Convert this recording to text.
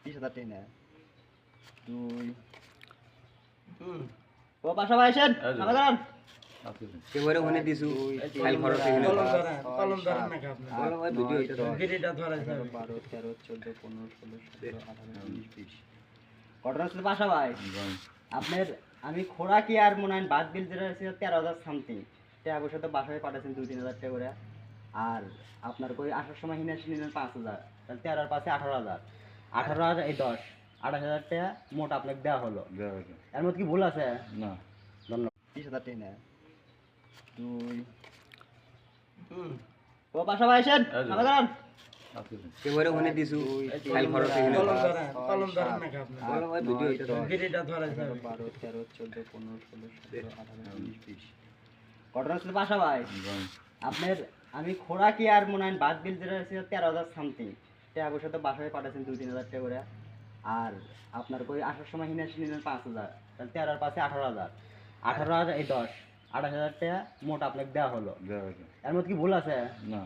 30,000 টাকা না 2 ও পাশা ভাই আসেন আমাদের এবারে ওখানে দিছু ফাইল খরচ হয়ে গেল কলম ধরেন নাকি আপনি বলো ভাই ভিডিও এটা ভিডিওটা ধরেন 12 13 14 15 16 17 18 19 20 ঘটনা হচ্ছে পাশা ভাই আপনার আমি খোরাকি আর মনে হয় বাদ বিল যেটা আছে 13,000 সামথিং টাকা পয়সা তো বাসায় পাঠাচ্ছেন 2-3,000 টাকা করে আর আপনার কই আসার সময় হিনাসি নিলেন 5,000 তাহলে 13 আর 5 18,000 18,000 এই 10 28,000 টাকা মোট আপনাকে দেওয়া হলো এর মধ্যে কি ভুল আছে না ধন্যবাদ 30,000 টাকা না 2 ও পাশা ভাই আসেন আমাদের এবারে ওখানে দিছু ফাইল খরচ হয়ে গেল কলম ধরেন নাকি আপনি বলো ভাই ভিডিও এটা ভিডিওটা ধরেন 12 13 14 15 16 17 18 19 20 ঘটনা হচ্ছে পাশা ভাই আপনার আমি খোরাকি আর মনে হয় বাদ বিল যেটা আছে 13,000 সামথিং টাকা পয়সা তো বাসায় পাঠাচ্ছেন 2-3,000 টাকা করে আর আপনার কই আসার সময় হিনাসি নিলেন 5,000 তাহলে 13 আর 5 18,000 18,000 এই 10 28,000 টাকা মোট আপনাকে দেওয়া হলো এর মধ্যে কি ভুল আছে না